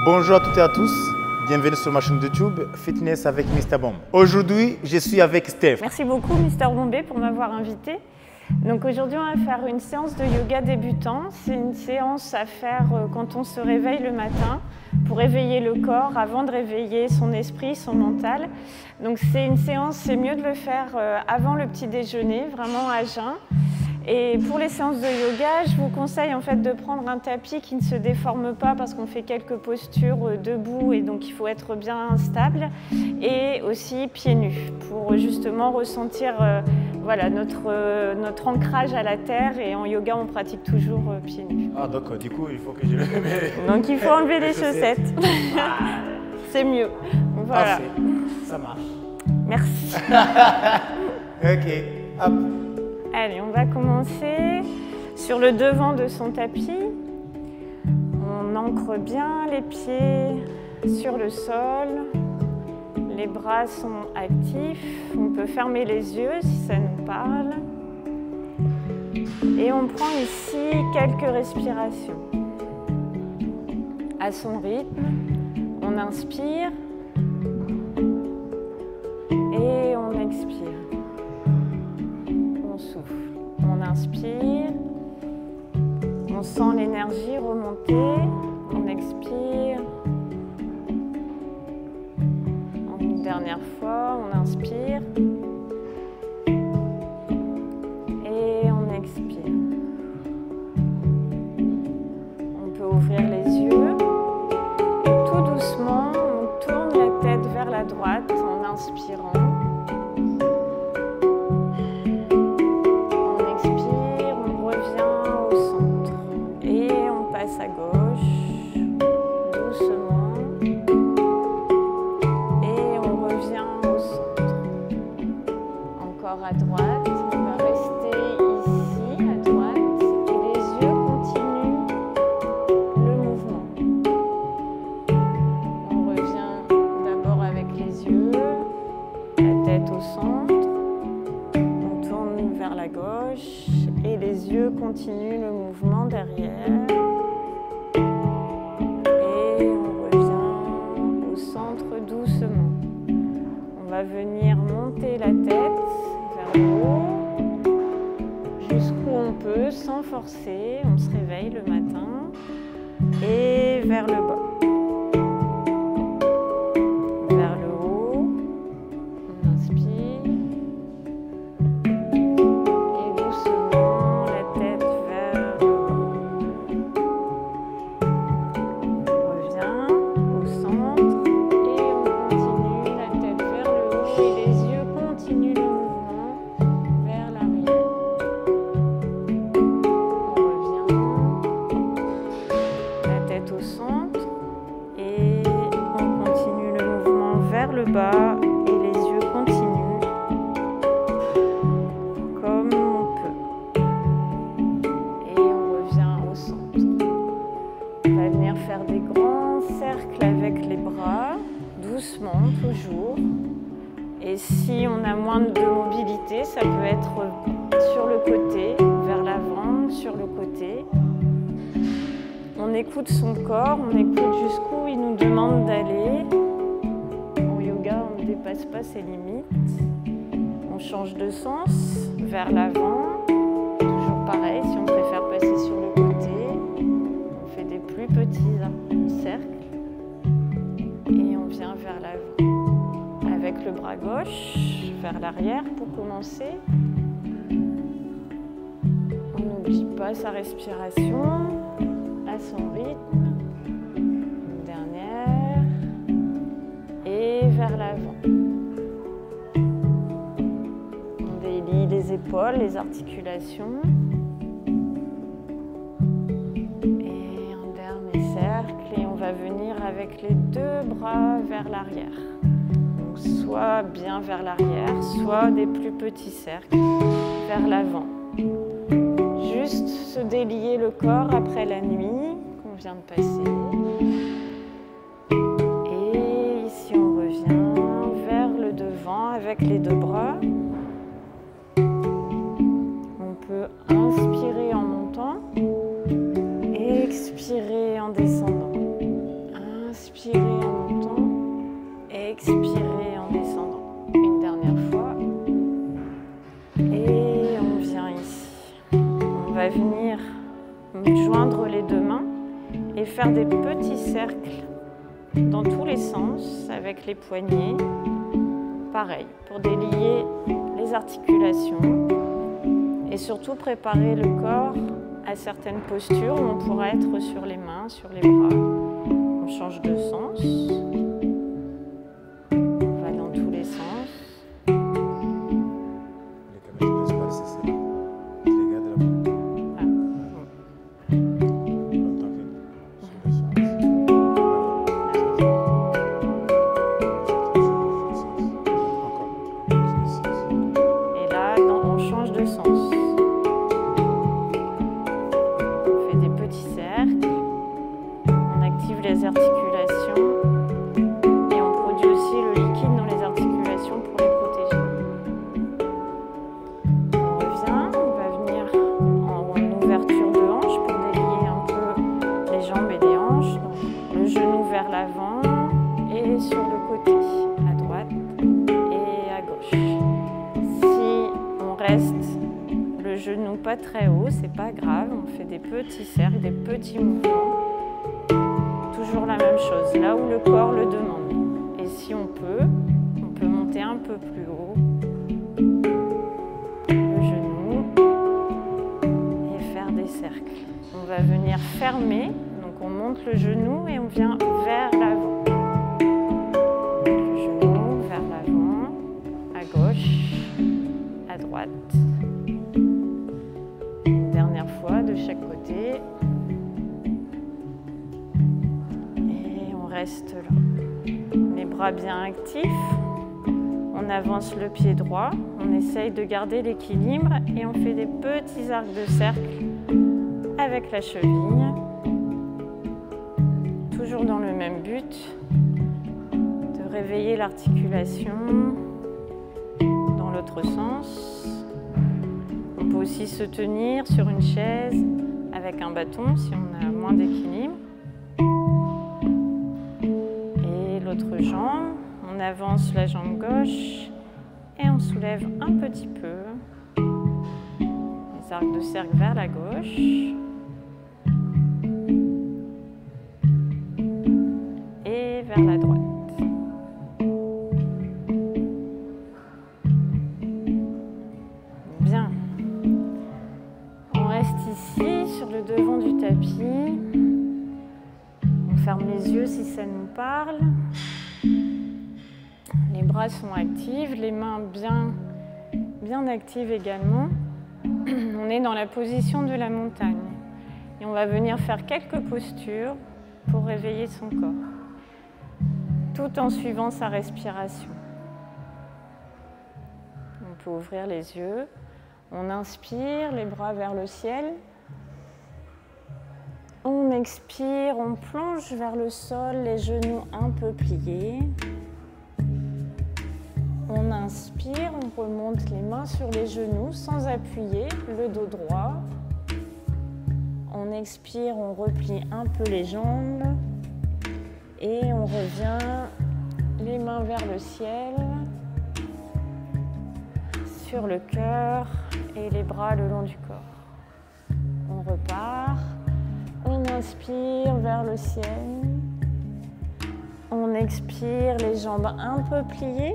Bonjour à toutes et à tous, bienvenue sur ma chaîne YouTube Fitness avec Mr Bomb. Aujourd'hui, je suis avec Steph. Merci beaucoup Mr Bombay pour m'avoir invité. Donc aujourd'hui, on va faire une séance de yoga débutant. C'est une séance à faire quand on se réveille le matin pour éveiller le corps avant de réveiller son esprit, son mental. Donc c'est une séance, c'est mieux de le faire avant le petit déjeuner, vraiment à jeun. Et pour les séances de yoga, je vous conseille en fait de prendre un tapis qui ne se déforme pas parce qu'on fait quelques postures debout et donc il faut être bien stable, et aussi pieds nus pour justement ressentir voilà, notre ancrage à la terre, et en yoga on pratique toujours pieds nus. Ah d'accord, du coup il faut que je le mette. Donc il faut enlever les chaussettes. C'est mieux. Voilà. Parfait, ça marche. Merci. Ok, hop. Allez, on va commencer sur le devant de son tapis. On ancre bien les pieds sur le sol. Les bras sont actifs. On peut fermer les yeux si ça nous parle. Et on prend ici quelques respirations. À son rythme, on inspire et on expire. On souffle, on inspire, on sent l'énergie remonter, on expire. Une dernière fois, on inspire et on expire. On peut ouvrir les yeux et tout doucement, on tourne la tête vers la droite en inspirant. À gauche, doucement, et on revient au centre. Encore à droite, on va rester ici, à droite, et les yeux continuent le mouvement. On revient d'abord avec les yeux, la tête au centre, on tourne vers la gauche, et les yeux continuent le mouvement derrière. Doucement. On va venir monter la tête vers le haut, jusqu'où on peut, sans forcer. On se réveille le matin et vers le bas. Vers le haut, on inspire et doucement la tête vers le bas. On revient au centre. Au centre, et on continue le mouvement vers le bas, et les yeux continuent comme on peut, et on revient au centre. On va venir faire des grands cercles avec les bras, doucement toujours, et si on a moins de mobilité, ça peut être sur le côté, vers l'avant, sur le côté. On écoute son corps, on écoute jusqu'où il nous demande d'aller. En yoga, on ne dépasse pas ses limites. On change de sens vers l'avant. Toujours pareil, si on préfère passer sur le côté, on fait des plus petits cercles. Et on vient vers l'avant. Avec le bras gauche, vers l'arrière pour commencer. On n'oublie pas sa respiration. À son rythme, une dernière, et vers l'avant. On délie les épaules, les articulations, et un dernier cercle, et on va venir avec les deux bras vers l'arrière. Donc soit bien vers l'arrière, soit des plus petits cercles vers l'avant. Juste se délier le corps après la nuit qu'on vient de passer. Et ici on revient vers le devant avec les deux bras. On peut inspirer en montant et expirer en descendant. joindre les deux mains et faire des petits cercles dans tous les sens avec les poignets. Pareil, pour délier les articulations et surtout préparer le corps à certaines postures où on pourra être sur les mains, sur les bras. On change de sens. On va dans tous les sens. Les caméras principales, c'est les gars de la main. Et là, on change de sens. On fait des petits cercles. On active les articulations. Et on produit aussi le liquide dans les articulations pour les protéger. On revient, on va venir en ouverture de hanche pour délier un peu les jambes et les hanches. Donc, le genou vers l'avant et sur le côté, à droite et à gauche. Si on reste le genou pas très haut, c'est pas grave, on fait des petits cercles, des petits mouvements. Toujours la même chose, là où le corps le demande. Et si on peut monter un peu plus haut le genou et faire des cercles. On va venir fermer, donc on monte le genou et on vient vers l'avant. Le genou vers l'avant, à gauche, à droite. Une dernière fois de chaque côté. Et on reste là. Les bras bien actifs. On avance le pied droit. On essaye de garder l'équilibre et on fait des petits arcs de cercle avec la cheville. Toujours dans le même but, de réveiller l'articulation dans l'autre sens. On peut aussi se tenir sur une chaise avec un bâton si on a moins d'équilibre. Et l'autre jambe, on avance la jambe gauche et on soulève un petit peu les arcs de cercle vers la gauche. Et vers la droite. Bien. On reste ici sur le devant du tapis. On ferme les yeux si ça nous parle. Les bras sont actifs, les mains bien actives également. On est dans la position de la montagne. Et on va venir faire quelques postures pour réveiller son corps, tout en suivant sa respiration. On peut ouvrir les yeux. On inspire, les bras vers le ciel. On expire, on plonge vers le sol, les genoux un peu pliés. On inspire, on remonte les mains sur les genoux sans appuyer, le dos droit. On expire, on replie un peu les jambes. Et on revient, les mains vers le ciel, sur le cœur et les bras le long du corps. On repart, on inspire vers le ciel. On expire, les jambes un peu pliées.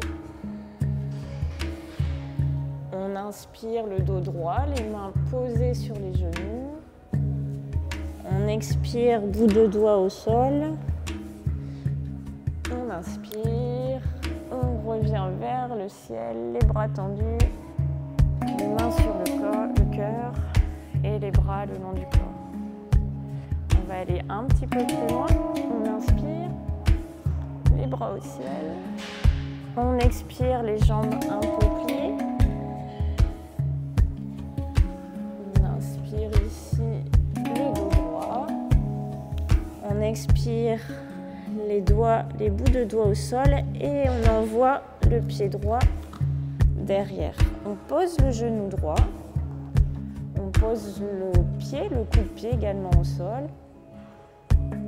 On inspire, le dos droit, les mains posées sur les genoux. On expire, bout de doigt au sol. On inspire, on revient vers le ciel, les bras tendus, les mains sur le cœur et les bras le long du corps. On va aller un petit peu plus loin. On inspire, les bras au ciel. On expire, les jambes un peu pliées. On inspire ici, le dos droit. On expire, les bouts de doigts au sol et on envoie le pied droit derrière. On pose le genou droit, on pose le coup de pied également au sol.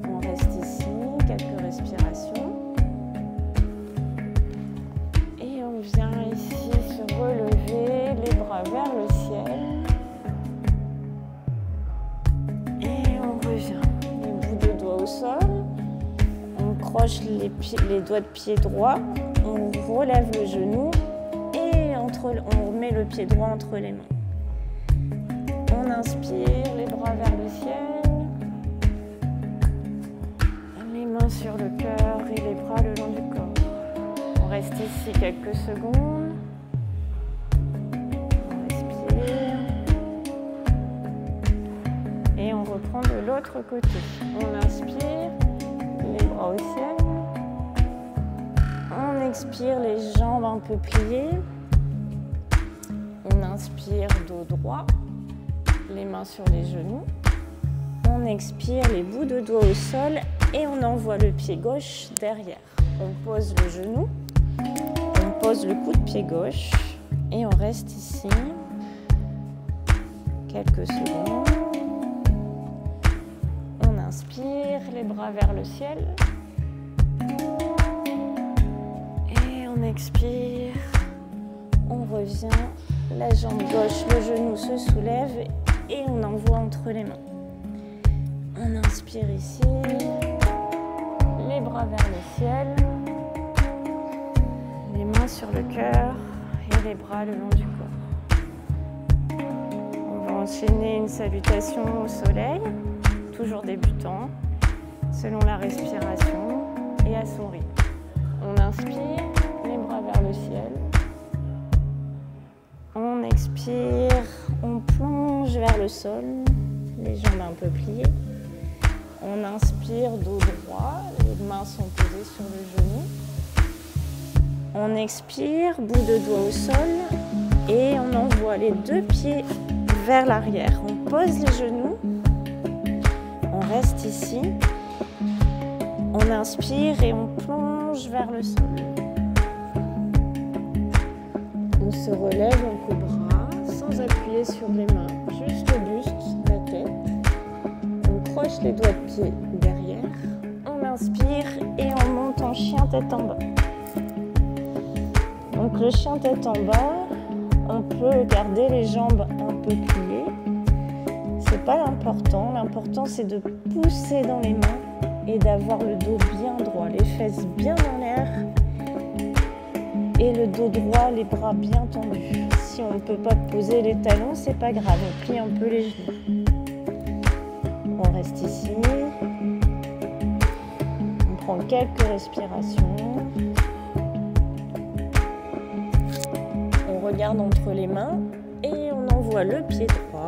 On reste ici, quelques respirations. Et on vient ici se relever, les bras vers le ciel. au sol. On croche les doigts de pied droit. On relève le genou et on remet le pied droit entre les mains. On inspire, les bras vers le ciel. Les mains sur le cœur et les bras le long du corps. On reste ici quelques secondes. On respire. Et on reprend de l'autre côté. On inspire, les bras au ciel. On expire, les jambes un peu pliées. On inspire, dos droit, les mains sur les genoux. On expire, les bouts de doigts au sol et on envoie le pied gauche derrière. On pose le genou, on pose le coup de pied gauche et on reste ici quelques secondes. On inspire, les bras vers le ciel. Et on expire, on revient, la jambe gauche, le genou se soulève et on envoie entre les mains. On inspire ici, les bras vers le ciel, les mains sur le cœur et les bras le long du corps. On va enchaîner une salutation au soleil, toujours débutant, selon la respiration et à son rythme. On inspire, les bras vers le ciel. On expire, on plonge vers le sol, les jambes un peu pliées. On inspire, dos droit, les mains sont posées sur le genou. On expire, bout de doigt au sol et on envoie les deux pieds vers l'arrière. On pose les genoux, on reste ici. On inspire et on plonge vers le sol. On se relève en cobra sans appuyer sur les mains, juste le buste, la tête. On croche les doigts de pied derrière. On inspire et on monte en chien tête en bas. Donc le chien tête en bas, on peut garder les jambes un peu pliées. C'est pas l'important. L'important c'est de pousser dans les mains et d'avoir le dos bien droit, les fesses bien en l'air et le dos droit, les bras bien tendus. Si on ne peut pas poser les talons, c'est pas grave, on plie un peu les genoux. On reste ici. On prend quelques respirations. On regarde entre les mains et on envoie le pied droit,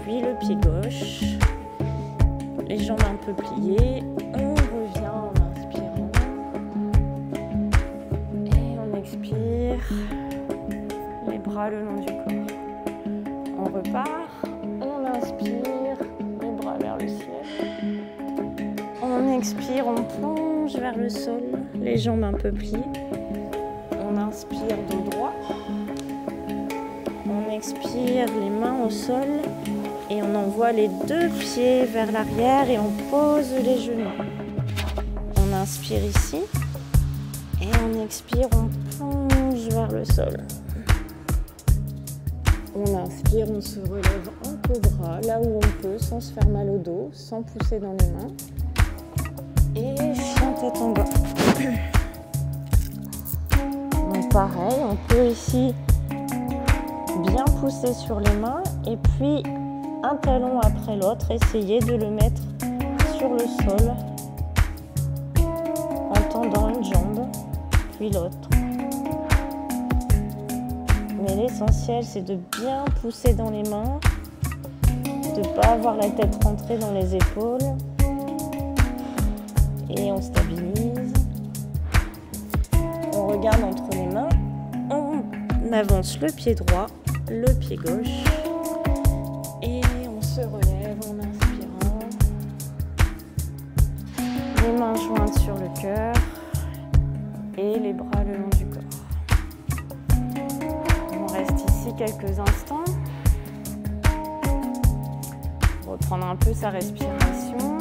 puis le pied gauche. Les jambes un peu pliées, on revient en inspirant et on expire, les bras le long du corps. On repart, on inspire, les bras vers le ciel. On expire, on plonge vers le sol, les jambes un peu pliées. On inspire, dos droit. On expire, les mains au sol. Et on envoie les deux pieds vers l'arrière et on pose les genoux. On inspire ici et on expire, on plonge vers le sol. On inspire, on se relève en cobra, là où on peut, sans se faire mal au dos, sans pousser dans les mains. Et chien tête en bas. Donc pareil, on peut ici bien pousser sur les mains et puis un talon après l'autre, essayez de le mettre sur le sol en tendant une jambe, puis l'autre. Mais l'essentiel, c'est de bien pousser dans les mains, de ne pas avoir la tête rentrée dans les épaules. Et on stabilise. On regarde entre les mains, on avance le pied droit, le pied gauche. Et on se relève en inspirant. Les mains jointes sur le cœur et les bras le long du corps. On reste ici quelques instants. Reprendre un peu sa respiration.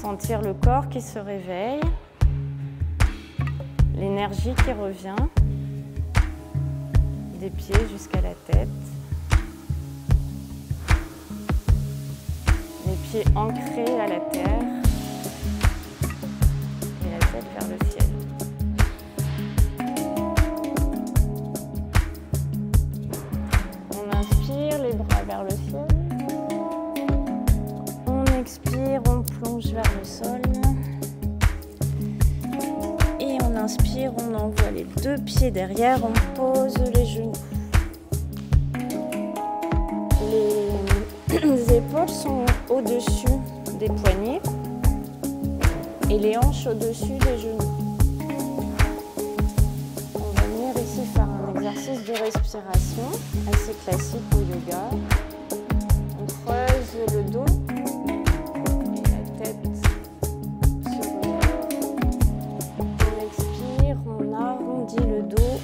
Sentir le corps qui se réveille. L'énergie qui revient. Des pieds jusqu'à la tête. Les pieds ancrés à la terre et la tête vers le ciel. On inspire, les bras vers le ciel. On expire, on plonge vers le sol. Et on inspire, on envoie les deux pieds derrière, on pose les genoux. Les épaules sont au-dessus des poignets et les hanches au-dessus des genoux. On va venir ici faire un exercice de respiration assez classique au yoga. On creuse le dos et la tête se relève. On expire, on arrondit le dos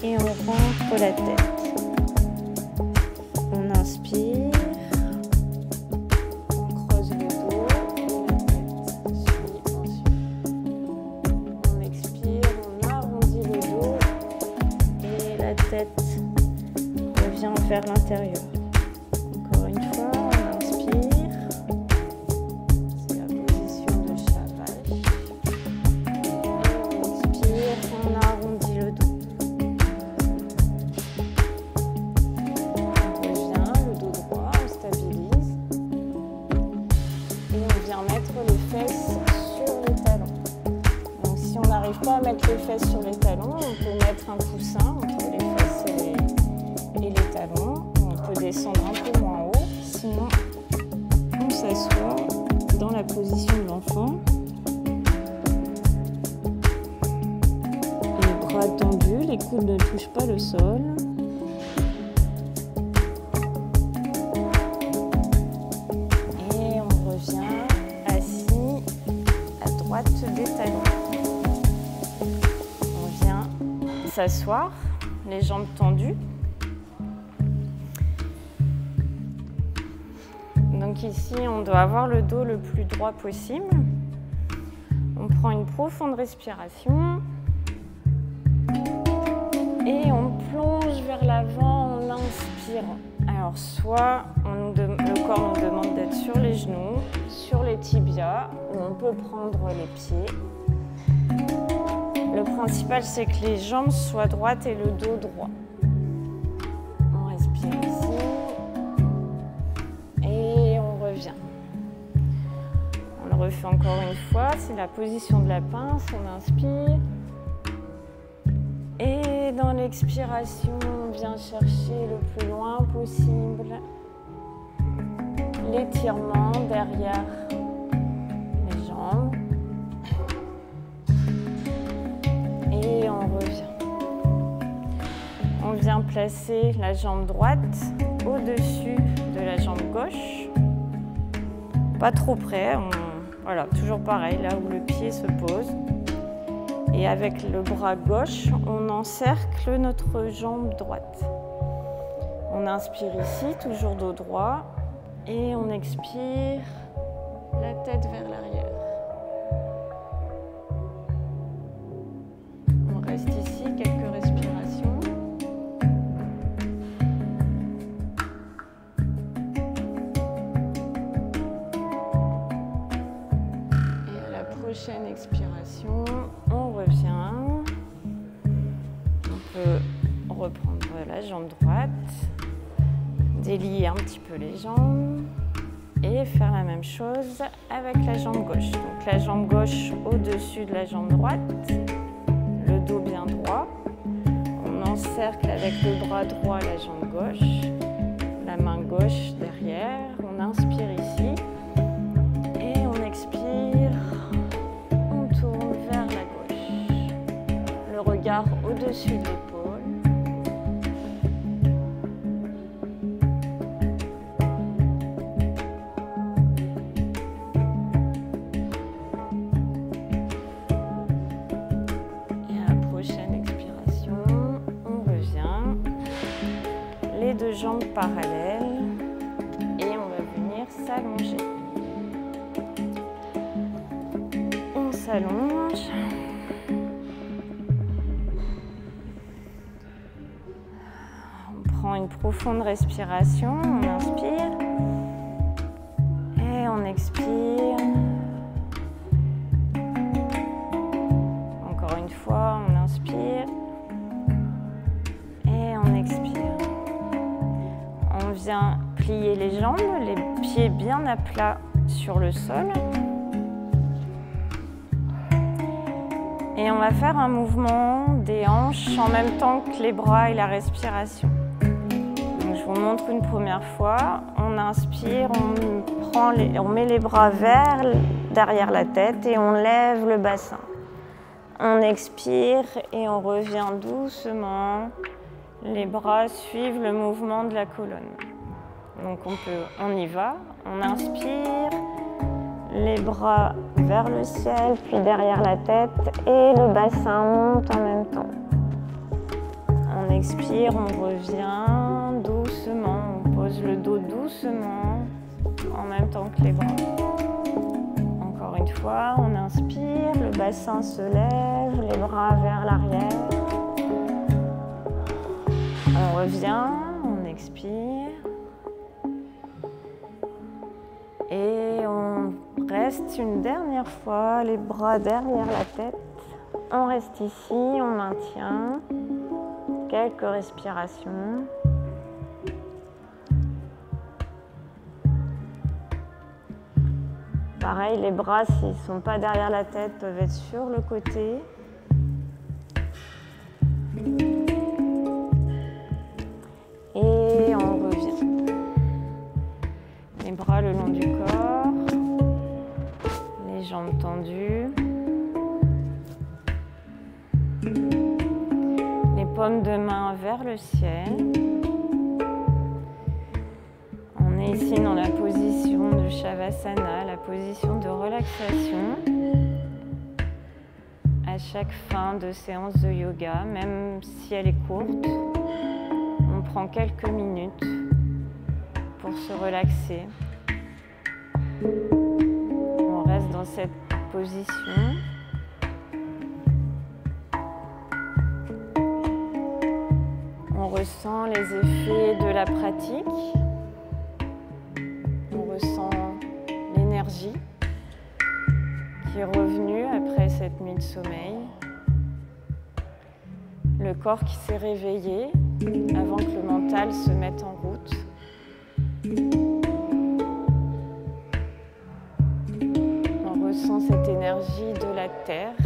et on rentre la tête. On inspire. Vers l'intérieur. Encore une fois, on inspire. C'est la position de cheval. Et on expire, on arrondit le dos. On revient, le dos droit, on stabilise. Et on vient mettre les fesses sur les talons. Donc si on n'arrive pas à mettre les fesses sur les talons, on peut mettre un coussin entre les fesses et les talons. On peut descendre un peu moins haut, sinon on s'assoit dans la position de l'enfant. Les bras tendus, les coudes ne touchent pas le sol. Et on revient assis à droite des talons. On vient s'asseoir, les jambes tendues. Donc ici, on doit avoir le dos le plus droit possible. On prend une profonde respiration et on plonge vers l'avant en inspirant. Alors soit le corps nous demande d'être sur les genoux, sur les tibias, ou on peut prendre les pieds. Le principal, c'est que les jambes soient droites et le dos droit. On respire ici. On le refait encore une fois, c'est la position de la pince, on inspire. Et dans l'expiration, on vient chercher le plus loin possible l'étirement derrière les jambes. Et on revient. On vient placer la jambe droite au-dessus de la jambe gauche. Pas trop près, voilà, toujours pareil, là où le pied se pose. Et avec le bras gauche, on encercle notre jambe droite. On inspire ici, toujours dos droit, et on expire, la tête vers l'arrière. On reste ici, quelques respirations. Prochaine expiration, on revient. On peut reprendre la jambe droite, délier un petit peu les jambes et faire la même chose avec la jambe gauche. Donc la jambe gauche au-dessus de la jambe droite, le dos bien droit. On encercle avec le bras droit la jambe gauche, la main gauche derrière. On inspire ici et on expire. Regard au-dessus de l'épaule. Et à la prochaine expiration, on revient. Les deux jambes parallèles et on va venir s'allonger. On s'allonge. Une profonde respiration, on inspire et on jambes, les pieds bien à plat sur le sol. Et on va faire un mouvement des hanches en même temps que les bras et la respiration. Donc, je vous montre une première fois. On inspire, on met les bras derrière la tête et on lève le bassin. On expire et on revient doucement. Les bras suivent le mouvement de la colonne. Donc on y va. On inspire, les bras vers le ciel, puis derrière la tête et le bassin monte en même temps. On expire, on revient doucement, on pose le dos doucement en même temps que les bras. Encore une fois, on inspire, le bassin se lève, les bras vers l'arrière. On revient, on expire. Et on reste une dernière fois, les bras derrière la tête. On reste ici, on maintient quelques respirations. Pareil, les bras, s'ils ne sont pas derrière la tête, peuvent être sur le côté. Et on revient. Les bras le long du corps, les jambes tendues, les paumes de main vers le ciel. On est ici dans la position de Shavasana, la position de relaxation. À chaque fin de séance de yoga, même si elle est courte, on prend quelques minutes pour se relaxer. On reste dans cette position. On ressent les effets de la pratique. On ressent l'énergie qui est revenue après cette nuit de sommeil. Le corps qui s'est réveillé avant que le mental se mette en route. On ressent cette énergie de la terre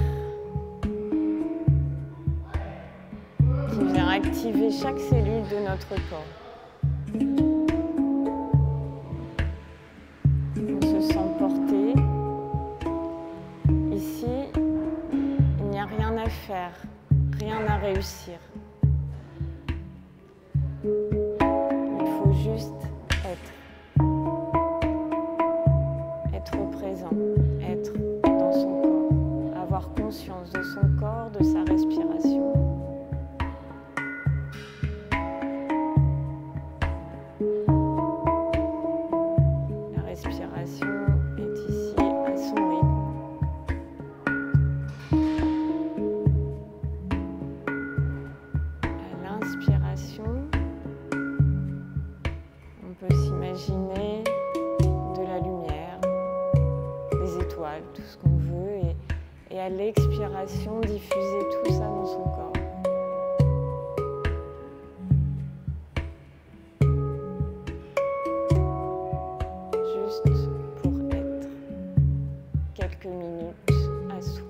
qui vient activer chaque cellule de notre corps. On se sent porté. Ici, il n'y a rien à faire, rien à réussir. Il faut juste être présent, être dans son corps, avoir conscience de son corps, de sa respiration. La respiration est ici à son rythme. À l'inspiration, on peut s'imaginer de la lumière, des étoiles, tout ce qu'on veut, et à l'expiration, diffuser tout ça dans son corps. Juste pour être quelques minutes à soi.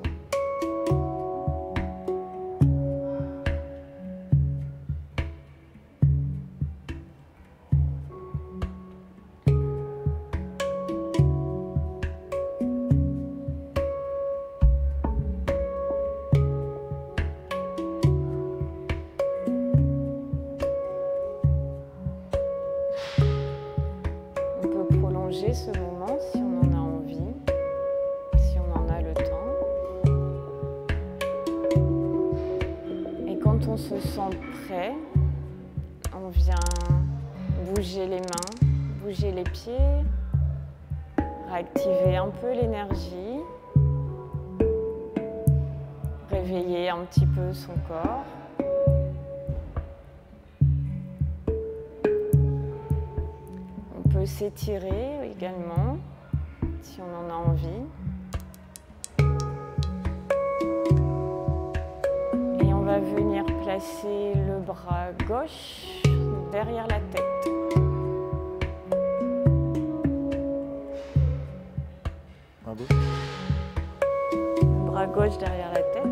Ce moment si on en a envie, si on en a le temps. Et quand on se sent prêt, on vient bouger les mains, bouger les pieds, réactiver un peu l'énergie, réveiller un petit peu son corps. S'étirer également si on en a envie. Et on va venir placer le bras gauche derrière la tête. bras gauche derrière la tête.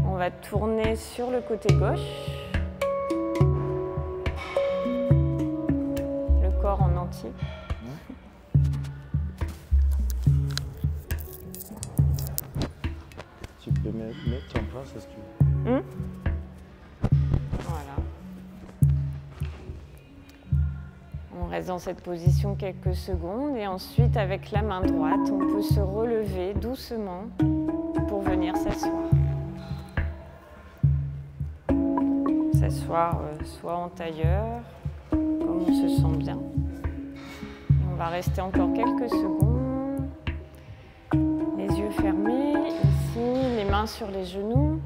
On va tourner sur le côté gauche. Le corps en entier. Tu peux mettre ton bras si tu veux. Voilà. On reste dans cette position quelques secondes et ensuite avec la main droite, on peut se relever doucement pour venir s'asseoir. S'asseoir soit en tailleur, comme on se sent bien. Et on va rester encore quelques secondes. Les yeux fermés, ici, les mains sur les genoux.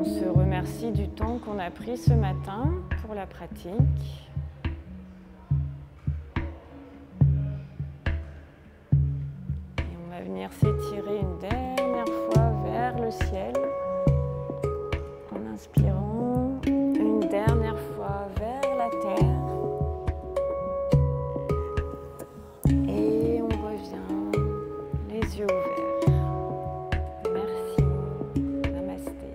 On se remercie du temps qu'on a pris ce matin pour la pratique. Et on va venir s'étirer une dernière fois vers le ciel en inspirant, une dernière fois vers la terre. Et on revient, les yeux ouverts. Merci. Namasté.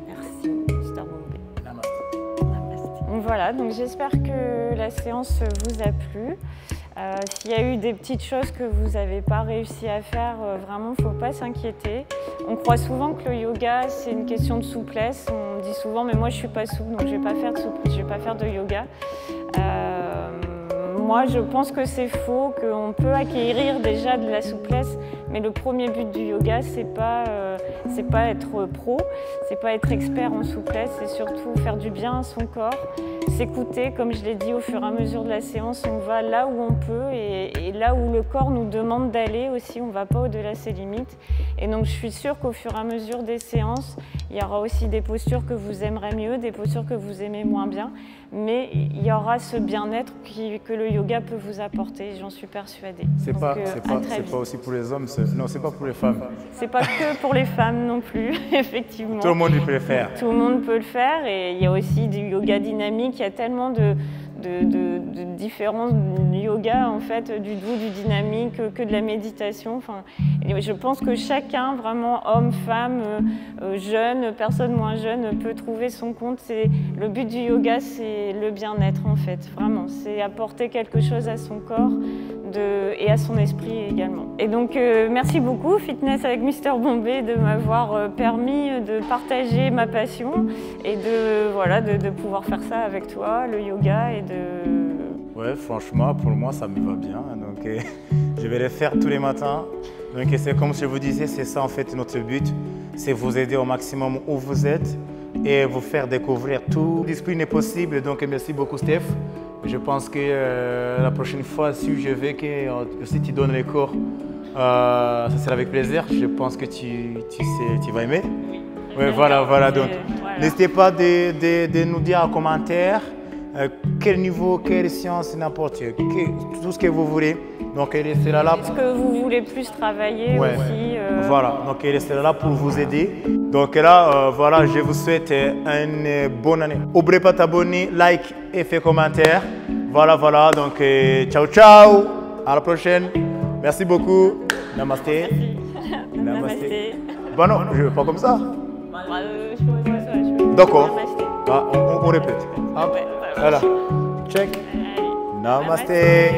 Merci, Mr. Bombay. Namasté. Namasté. Donc voilà, donc j'espère que la séance vous a plu. S'il y a eu des petites choses que vous n'avez pas réussi à faire, vraiment, il ne faut pas s'inquiéter. On croit souvent que le yoga, c'est une question de souplesse. On dit souvent, mais moi, je ne suis pas souple, donc je ne vais pas faire de souplesse, je ne vais pas faire de yoga. Moi, je pense que c'est faux, qu'on peut acquérir déjà de la souplesse, mais le premier but du yoga, c'est pas être pro, c'est pas être expert en souplesse, c'est surtout faire du bien à son corps, s'écouter, comme je l'ai dit, au fur et à mesure de la séance, on va là où on peut et là où le corps nous demande d'aller aussi, on ne va pas au-delà de ses limites. Et donc, je suis sûre qu'au fur et à mesure des séances, il y aura aussi des postures que vous aimerez mieux, des postures que vous aimez moins bien, mais il y aura ce bien-être que le yoga peut vous apporter, j'en suis persuadée. C'est pas aussi pour les hommes, non, c'est pas pour les femmes. C'est pas que pour les femmes non plus, effectivement. Tout le monde peut le faire. Tout le monde peut le faire et il y a aussi du yoga dynamique, il y a tellement de différents yoga, en fait, du doux, du dynamique, que de la méditation. Enfin, et je pense que chacun, vraiment, homme, femme, jeune, personne moins jeune, peut trouver son compte. Le but du yoga, c'est le bien-être, en fait, vraiment. C'est apporter quelque chose à son corps et à son esprit également. Et donc, merci beaucoup, Fitness avec Mr. Bombay, de m'avoir permis de partager ma passion et de pouvoir faire ça avec toi, le yoga, et de... Ouais, franchement, pour moi, ça me va bien. Donc, je vais le faire tous les matins. Donc, c'est comme je vous disais, c'est ça en fait notre but, c'est vous aider au maximum où vous êtes et vous faire découvrir tout. Discipline est possible. Donc, merci beaucoup, Steph. Je pense que la prochaine fois, si je vais que si tu donnes les cours, ça sera avec plaisir. Je pense que tu vas aimer. Oui, voilà. Donc, n'hésitez pas de nous dire en commentaire quel niveau, quelle science, n'importe tout ce que vous voulez. Donc, elle sera là. Est-ce que vous voulez plus travailler aussi Voilà, donc elle sera là pour vous aider. Donc là, voilà, je vous souhaite une bonne année. N'oubliez pas de t'abonner, like et faire commentaire. Voilà, donc ciao, à la prochaine. Merci beaucoup. Namasté. Namasté. Bon non, je ne veux pas comme ça. Je peux faire ça. D'accord. Namasté. Ah, on répète. Hop, voilà. Check. Allez. Namasté.